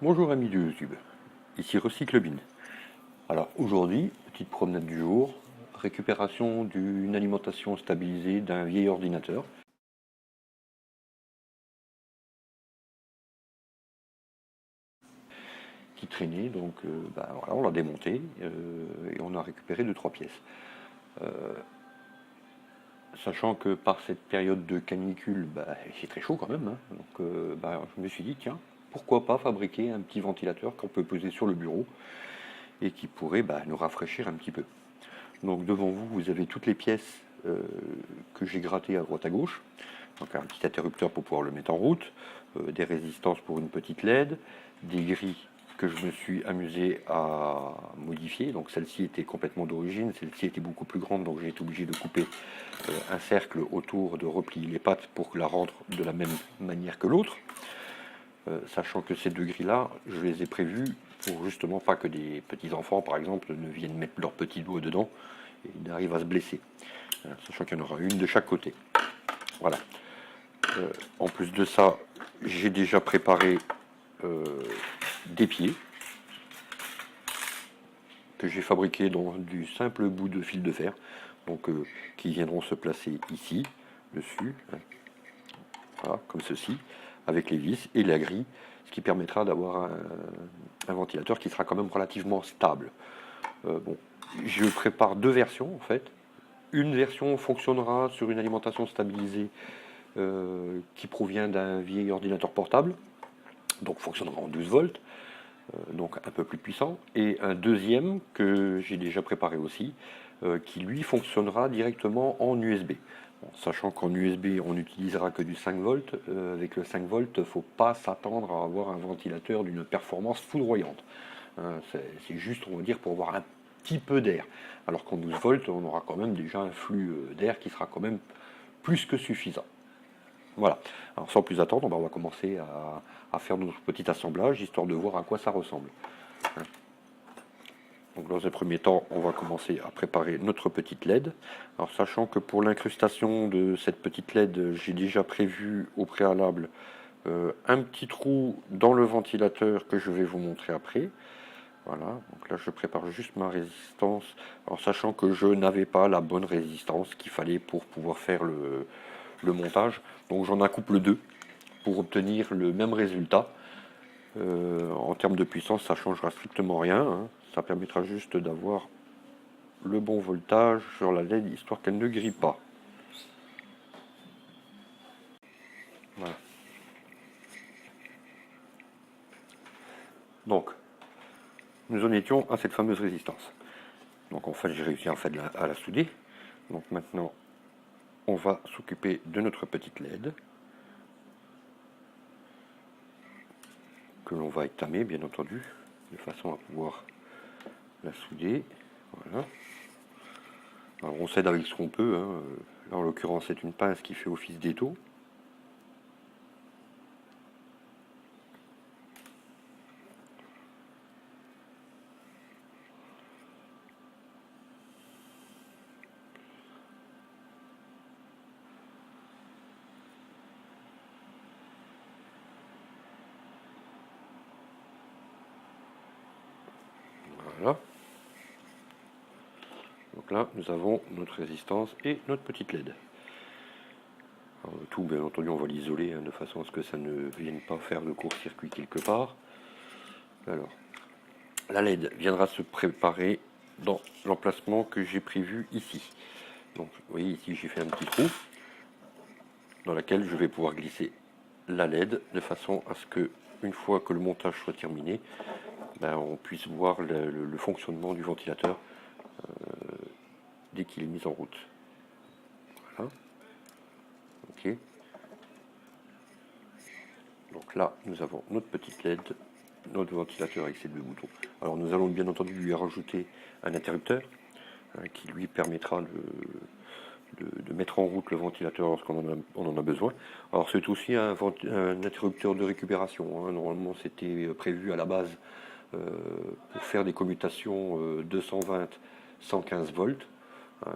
Bonjour amis de YouTube, ici RecycleBin. Alors aujourd'hui, petite promenade du jour, récupération d'une alimentation stabilisée d'un vieil ordinateur qui traînait, donc voilà, on l'a démonté et on a récupéré 2-3 pièces. Sachant que par cette période de canicule, c'est très chaud quand même, hein. Donc je me suis dit tiens, pourquoi pas fabriquer un petit ventilateur qu'on peut poser sur le bureau et qui pourrait nous rafraîchir un petit peu. Donc devant vous, vous avez toutes les pièces que j'ai grattées à droite à gauche. Donc un petit interrupteur pour pouvoir le mettre en route, des résistances pour une petite LED, des grilles que je me suis amusé à modifier. Donc celle-ci était complètement d'origine, celle-ci était beaucoup plus grande, donc j'ai été obligé de couper un cercle autour, de replier les pattes pour la rendre de la même manière que l'autre. Sachant que ces deux grilles-là, je les ai prévues pour justement pas que des petits enfants, par exemple, ne viennent mettre leurs petits doigts dedans et n'arrivent à se blesser. Sachant qu'il y en aura une de chaque côté. Voilà. En plus de ça, j'ai déjà préparé des pieds que j'ai fabriqués dans du simple bout de fil de fer, donc qui viendront se placer ici, dessus, hein. Voilà, comme ceci, avec les vis et la grille, ce qui permettra d'avoir un ventilateur qui sera quand même relativement stable. Bon, je prépare deux versions en fait. Une version fonctionnera sur une alimentation stabilisée qui provient d'un vieil ordinateur portable, donc fonctionnera en 12 volts, donc un peu plus puissant, et un deuxième que j'ai déjà préparé aussi, qui lui fonctionnera directement en USB. Bon, sachant qu'en USB on n'utilisera que du 5 volts, avec le 5 volts, il ne faut pas s'attendre à avoir un ventilateur d'une performance foudroyante. C'est juste, on va dire, pour avoir un petit peu d'air. Alors qu'en 12 volts, on aura quand même déjà un flux d'air qui sera quand même plus que suffisant. Voilà. Alors sans plus attendre, on va commencer à faire notre petit assemblage, histoire de voir à quoi ça ressemble. Donc dans un premier temps, on va commencer à préparer notre petite LED. Alors sachant que pour l'incrustation de cette petite LED, j'ai déjà prévu au préalable un petit trou dans le ventilateur que je vais vous montrer après. Voilà, donc là je prépare juste ma résistance, en sachant que je n'avais pas la bonne résistance qu'il fallait pour pouvoir faire le montage. Donc j'en accouple deux pour obtenir le même résultat. En termes de puissance, ça ne changera strictement rien, hein. Ça permettra juste d'avoir le bon voltage sur la LED, histoire qu'elle ne grille pas. Voilà. Donc, nous en étions à cette fameuse résistance. Donc en fait, j'ai réussi en fait à la souder. Donc maintenant, on va s'occuper de notre petite LED que l'on va étamer, bien entendu, de façon à pouvoir la souder. Voilà. Alors on s'aide avec ce qu'on peut, hein. Là, en l'occurrence, c'est une pince qui fait office d'étau. Voilà. Donc là, nous avons notre résistance et notre petite LED. Alors, le tout, bien entendu, on va l'isoler, hein, de façon à ce que ça ne vienne pas faire de court-circuit quelque part. Alors, la LED viendra se préparer dans l'emplacement que j'ai prévu ici. Donc, vous voyez ici, j'ai fait un petit trou dans lequel je vais pouvoir glisser la LED de façon à ce que, une fois que le montage soit terminé, on puisse voir le fonctionnement du ventilateur dès qu'il est mis en route. Voilà. Ok. Donc là, nous avons notre petite LED, notre ventilateur avec ses deux boutons. Alors nous allons bien entendu lui rajouter un interrupteur qui lui permettra de mettre en route le ventilateur lorsqu'on en a besoin. Alors c'est aussi un interrupteur de récupération, hein. Normalement c'était prévu à la base pour faire des commutations 220-115 volts.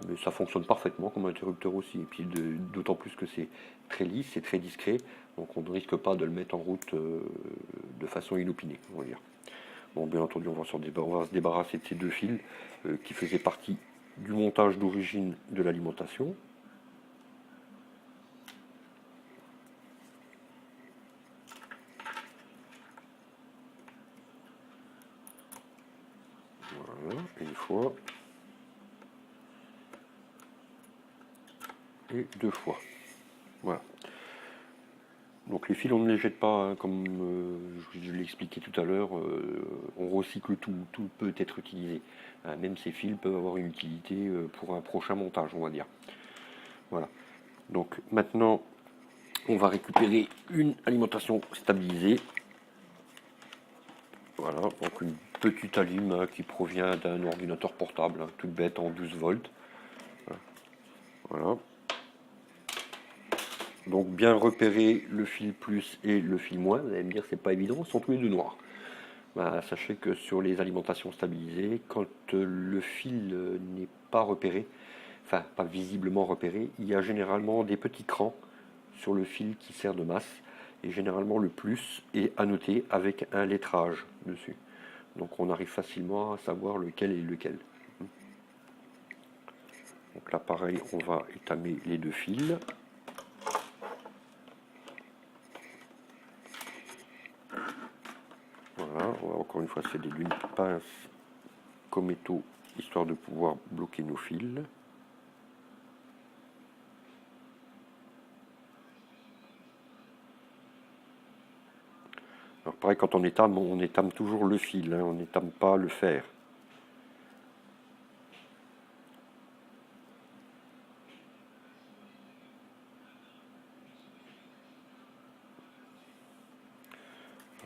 Mais ça fonctionne parfaitement comme interrupteur aussi. Et puis d'autant plus que c'est très lisse, c'est très discret, donc on ne risque pas de le mettre en route de façon inopinée, on va dire. Bon, bien entendu, on va se débarrasser de ces deux fils qui faisaient partie du montage d'origine de l'alimentation. Voilà, une fois. Et deux fois. Voilà. Donc les fils, on ne les jette pas, hein, comme je l'ai expliqué tout à l'heure, on recycle tout, tout peut être utilisé. Même ces fils peuvent avoir une utilité pour un prochain montage, on va dire. Voilà. Donc maintenant, on va récupérer une alimentation stabilisée. Voilà, donc une petite alim hein, qui provient d'un ordinateur portable, hein, toute bête en 12 volts. Voilà. Donc bien repérer le fil plus et le fil moins, vous allez me dire c'est pas évident, ils sont tous les deux noirs. Bah, sachez que sur les alimentations stabilisées, quand le fil n'est pas repéré, enfin pas visiblement repéré, il y a généralement des petits crans sur le fil qui sert de masse, et généralement le plus est annoté avec un lettrage dessus. Donc on arrive facilement à savoir lequel est lequel. Donc là pareil, on va étamer les deux fils. Voilà, encore une fois c'est des lunes pinces Cometo, histoire de pouvoir bloquer nos fils. Alors pareil, quand on étame toujours le fil, hein, on n'étame pas le fer.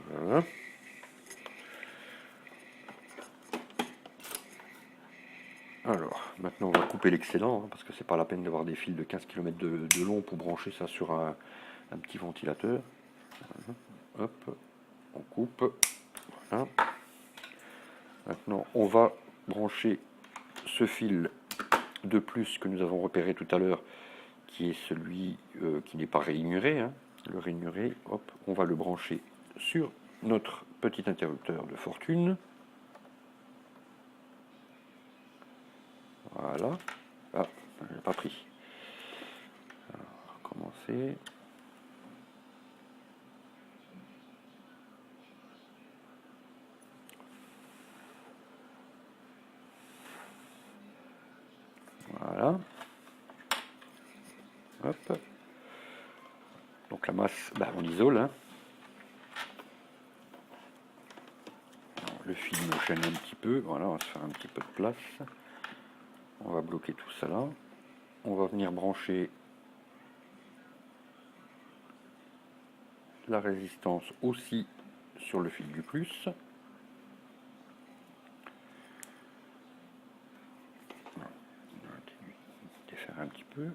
Voilà. Alors, maintenant on va couper l'excédent, hein, parce que c'est pas la peine d'avoir des fils de 15 km de long pour brancher ça sur un petit ventilateur. Voilà. Hop, on coupe. Voilà. Maintenant, on va brancher ce fil de plus que nous avons repéré tout à l'heure, qui est celui qui n'est pas rainuré. Hein. Le rainuré, hop, on va le brancher sur notre petit interrupteur de fortune. Voilà. Ah, je n'ai pas pris. Alors, on va commencer. Voilà. Hop. Donc la masse, bah, on isole. Hein. Alors, le fil me gêne un petit peu. Voilà, on va se faire un petit peu de place. On va bloquer tout ça là. On va venir brancher la résistance aussi sur le fil du plus. On va défaire un petit peu.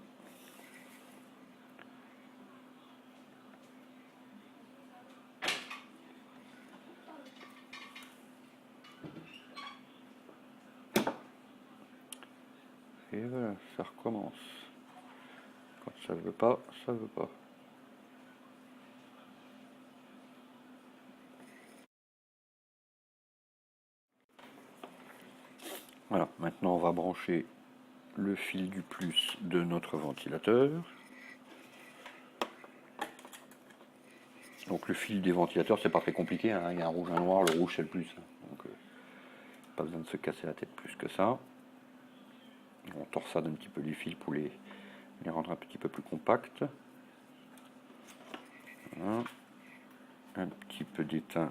Et voilà, ça recommence. Quand ça veut pas, ça veut pas. Voilà, maintenant on va brancher le fil du plus de notre ventilateur. Donc le fil des ventilateurs, c'est pas très compliqué, hein. Il y a un rouge, un noir, le rouge c'est le plus. Donc pas besoin de se casser la tête plus que ça. On torsade un petit peu les fils pour les rendre un petit peu plus compacts. Voilà. Un petit peu d'étain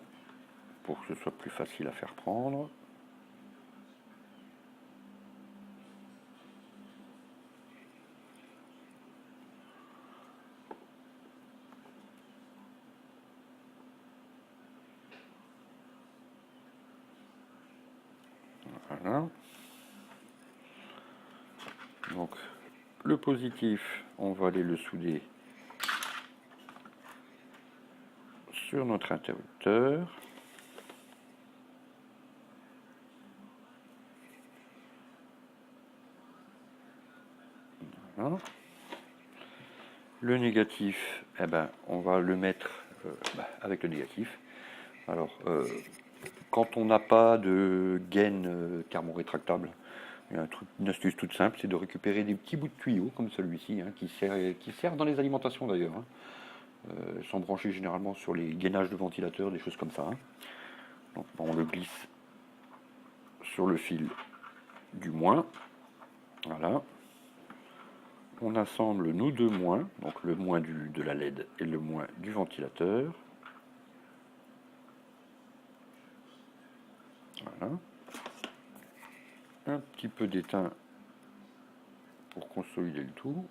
pour que ce soit plus facile à faire prendre. Voilà. Donc le positif, on va aller le souder sur notre interrupteur. Voilà. Le négatif, eh ben, on va le mettre avec le négatif. Alors, quand on n'a pas de gaine thermorétractable, il y a une astuce toute simple, c'est de récupérer des petits bouts de tuyaux comme celui-ci, hein, qui servent dans les alimentations d'ailleurs. Hein. Sont branchés généralement sur les gainages de ventilateurs, des choses comme ça. Hein. Donc on le glisse sur le fil du moins. Voilà. On assemble nos deux moins, donc le moins de la LED et le moins du ventilateur. Voilà. Un petit peu d'étain pour consolider le tout.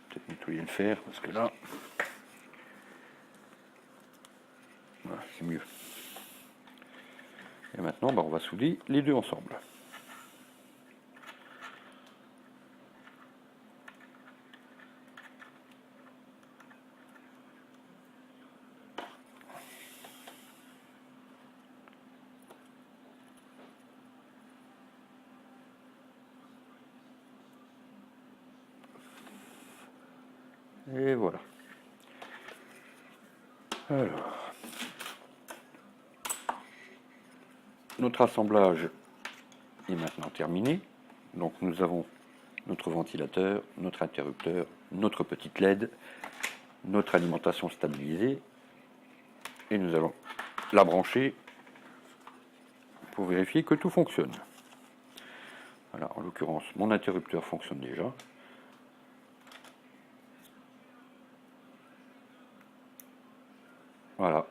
Peut-être nettoyer le fer parce que là, voilà, c'est mieux. Et maintenant, on va souder les deux ensemble. Et voilà. Alors, notre assemblage est maintenant terminé. Donc nous avons notre ventilateur, notre interrupteur, notre petite LED, notre alimentation stabilisée. Et nous allons la brancher pour vérifier que tout fonctionne. Voilà, en l'occurrence, mon interrupteur fonctionne déjà. Voilà.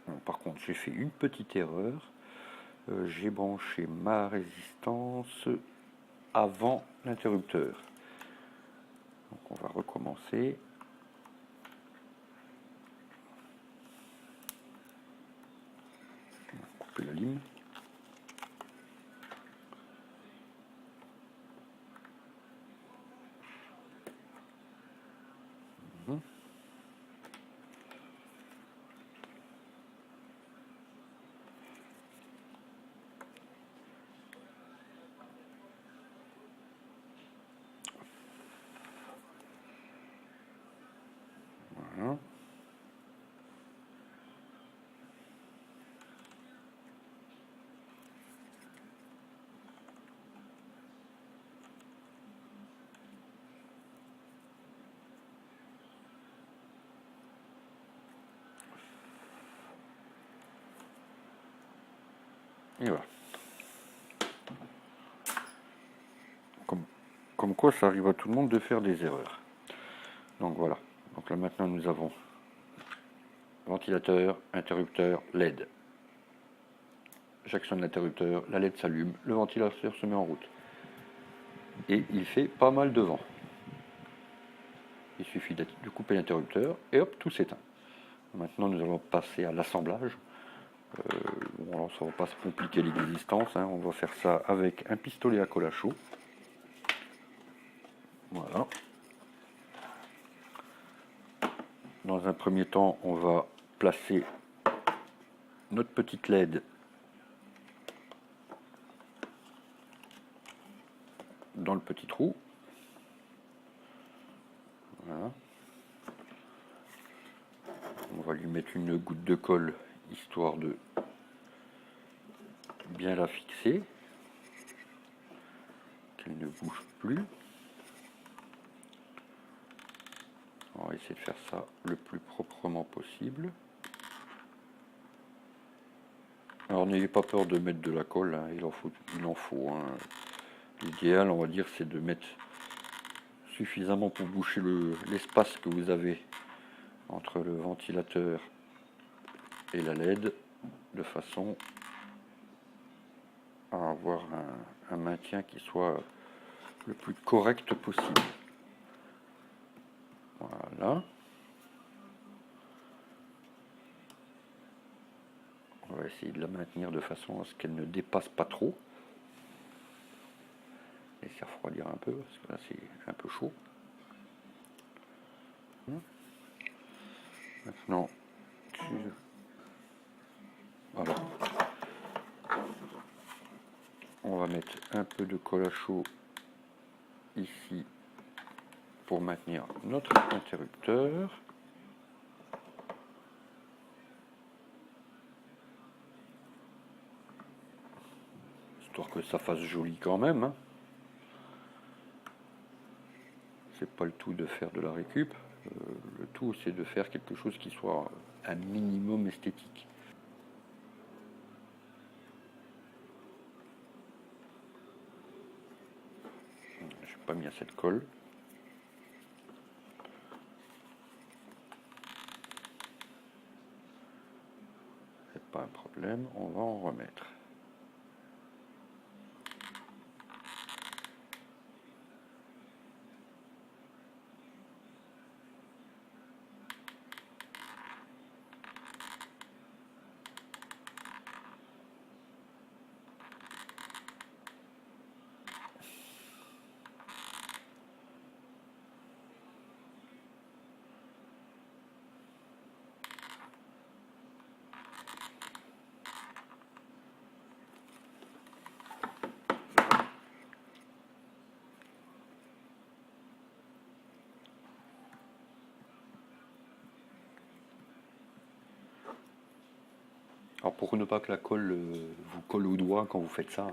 Bon, par contre, j'ai fait une petite erreur. J'ai branché ma résistance avant l'interrupteur. Donc on va recommencer. On va couper la lime. Voilà. Et voilà. Comme quoi, ça arrive à tout le monde de faire des erreurs. Donc voilà. Donc là maintenant, nous avons ventilateur, interrupteur, LED. J'actionne l'interrupteur, la LED s'allume, le ventilateur se met en route. Et il fait pas mal de vent. Il suffit de couper l'interrupteur et hop, tout s'éteint. Maintenant, nous allons passer à l'assemblage. Bon, ça ne va pas se compliquer l'existence. Hein. On va faire ça avec un pistolet à colle à chaud. Voilà. Dans un premier temps, on va placer notre petite LED dans le petit trou. Voilà. On va lui mettre une goutte de colle histoire de bien la fixer, qu'elle ne bouge plus. On va essayer de faire ça le plus proprement possible. Alors n'ayez pas peur de mettre de la colle, hein, il en faut. Hein. L'idéal, on va dire, c'est de mettre suffisamment pour boucher l'espace que vous avez entre le ventilateur et la LED, de façon à avoir un maintien qui soit le plus correct possible. Voilà. On va essayer de la maintenir de façon à ce qu'elle ne dépasse pas trop. laisser refroidir un peu, parce que là c'est un peu chaud. Maintenant, voilà. On va mettre un peu de colle à chaud ici pour maintenir notre interrupteur. Histoire que ça fasse joli quand même. Hein. C'est pas le tout de faire de la récup. Le tout c'est de faire quelque chose qui soit un minimum esthétique. Je n'ai pas mis assez de colle. C'est pas un problème, on va en remettre. Alors pour ne pas que la colle vous colle au doigt quand vous faites ça,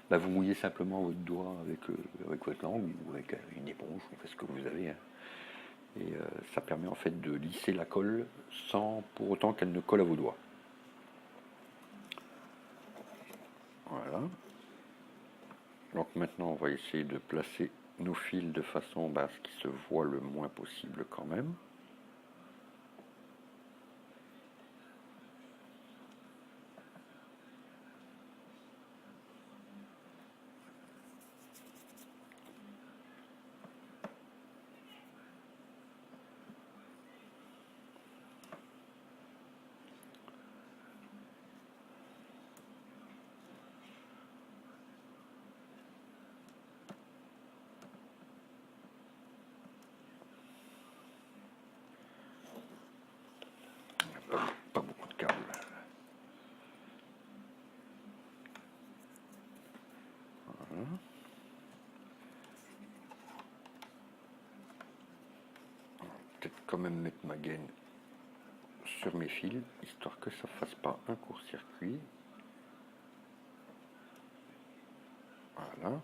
bah vous mouillez simplement votre doigt avec votre langue ou avec une éponge, vous faites ce que vous avez. Hein. Et ça permet en fait de lisser la colle sans pour autant qu'elle ne colle à vos doigts. Voilà. Donc maintenant on va essayer de placer nos fils de façon à ce qu'ils se voient le moins possible quand même. Pas beaucoup de câbles. Voilà. Peut-être quand même mettre ma gaine sur mes fils, histoire que ça ne fasse pas un court-circuit. Voilà.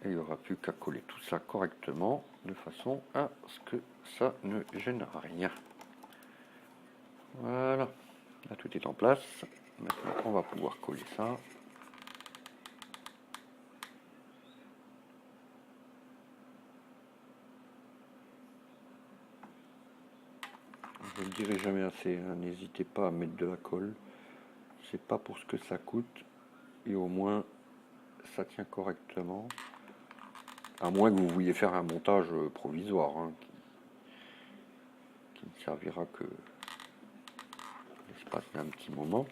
Et il n'y aura plus qu'à coller tout ça correctement, de façon à ce que ça ne gêne rien. Voilà, là tout est en place. Maintenant on va pouvoir coller ça. Je ne le dirai jamais assez, hein. N'hésitez pas à mettre de la colle. C'est pas pour ce que ça coûte. Et au moins ça tient correctement. À moins que vous vouliez faire un montage provisoire, hein, qui ne servira que l'espace d'un petit moment.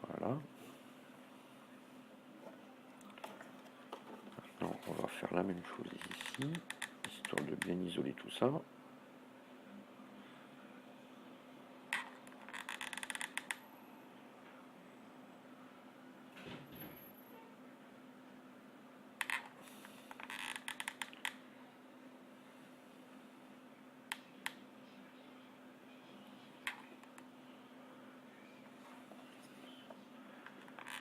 Voilà. Maintenant, on va faire la même chose ici, histoire de bien isoler tout ça.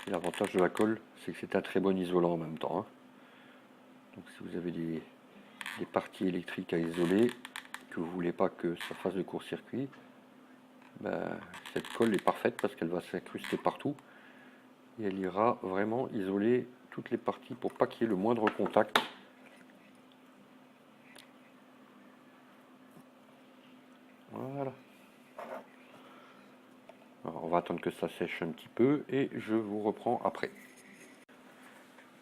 L'avantage de la colle, c'est que c'est un très bon isolant en même temps. Hein. Donc si vous avez des parties électriques à isoler, que vous ne voulez pas que ça fasse de court-circuit, ben, cette colle est parfaite parce qu'elle va s'incruster partout. Et elle ira vraiment isoler toutes les parties pour pas qu'il y ait le moindre contact. Voilà. Alors, on va attendre que ça sèche un petit peu et je vous reprends après.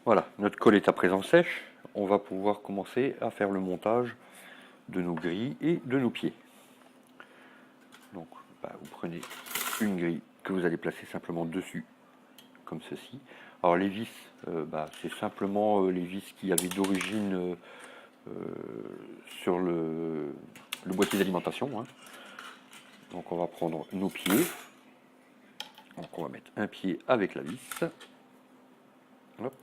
Voilà, notre colle est à présent sèche. On va pouvoir commencer à faire le montage de nos grilles et de nos pieds. Donc, vous prenez une grille que vous allez placer simplement dessus, comme ceci. Alors les vis, c'est simplement les vis qui avaient d'origine sur le boîtier d'alimentation. Hein. Donc on va prendre nos pieds. Donc on va mettre un pied avec la vis. Hop.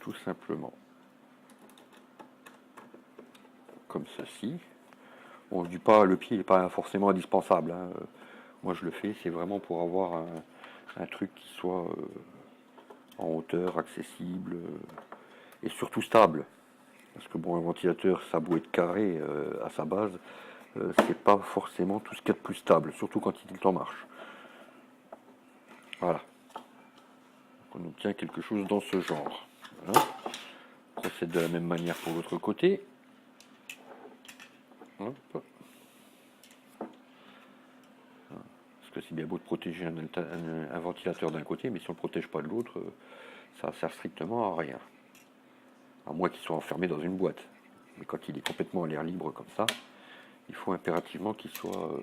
Tout simplement. Comme ceci. Bon, je dis pas, le pied n'est pas forcément indispensable. Hein. Moi je le fais, c'est vraiment pour avoir un truc qui soit en hauteur, accessible et surtout stable. Parce que bon, un ventilateur, ça a beau être carré à sa base, c'est pas forcément tout ce qu'il y a de plus stable, surtout quand il est en marche. Voilà. Donc on obtient quelque chose dans ce genre. Voilà. On procède de la même manière pour l'autre côté. Hop. Parce que c'est bien beau de protéger un ventilateur d'un côté, mais si on ne le protège pas de l'autre, ça ne sert strictement à rien. À moins qu'il soit enfermé dans une boîte. Mais quand il est complètement à l'air libre comme ça, il faut impérativement qu'il soit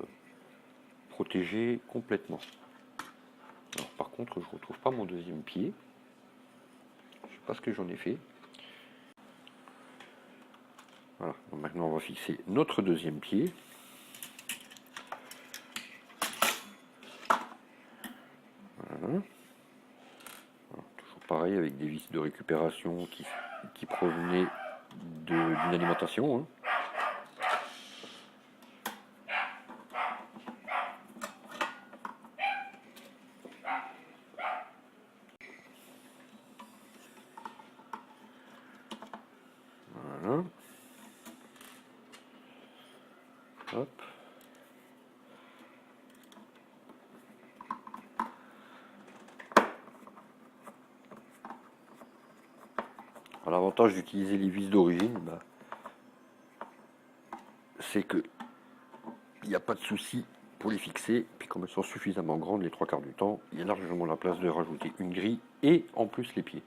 protégé complètement. Alors par contre, je ne retrouve pas mon deuxième pied. Je ne sais pas ce que j'en ai fait. Voilà, donc maintenant on va fixer notre deuxième pied. Voilà. Alors, toujours pareil avec des vis de récupération qui provenaient d'une alimentation. Hein. Voilà. Hop. L'avantage d'utiliser les vis d'origine, c'est que il n'y a pas de souci pour les fixer. Puis comme elles sont suffisamment grandes, les trois quarts du temps, il y a largement la place de rajouter une grille et en plus les pieds.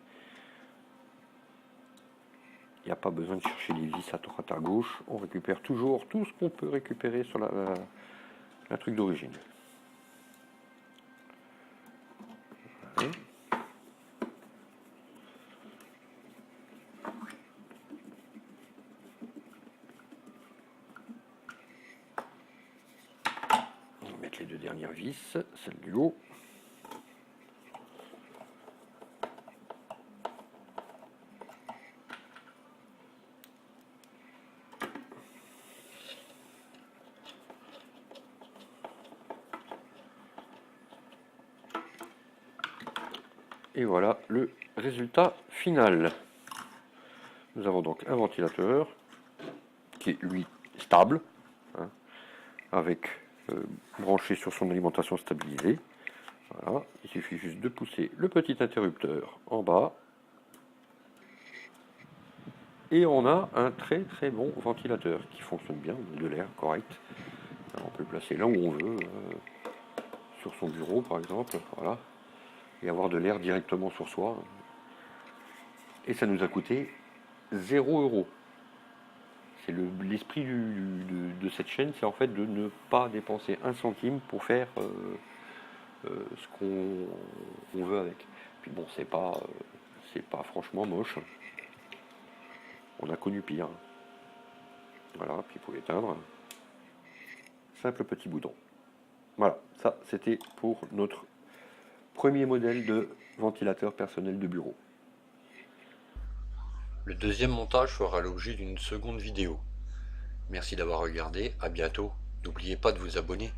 Il n'y a pas besoin de chercher les vis à droite à gauche. On récupère toujours tout ce qu'on peut récupérer sur la truc d'origine. Voilà. On va mettre les deux dernières vis, celle du haut. Et voilà le résultat final. Nous avons donc un ventilateur qui est lui stable, hein, avec branché sur son alimentation stabilisée. Voilà. Il suffit juste de pousser le petit interrupteur en bas. Et on a un très très bon ventilateur qui fonctionne bien, de l'air correct. Alors on peut le placer là où on veut, sur son bureau par exemple, voilà, et avoir de l'air directement sur soi. Et ça nous a coûté 0 €. C'est l'esprit de cette chaîne, c'est en fait de ne pas dépenser un centime pour faire ce qu'on veut avec. Puis bon, c'est pas franchement moche. On a connu pire. Voilà, puis il faut l'éteindre. Simple petit bouton. Voilà, ça c'était pour notre premier modèle de ventilateur personnel de bureau. Le deuxième montage fera l'objet d'une seconde vidéo. Merci d'avoir regardé, à bientôt. N'oubliez pas de vous abonner.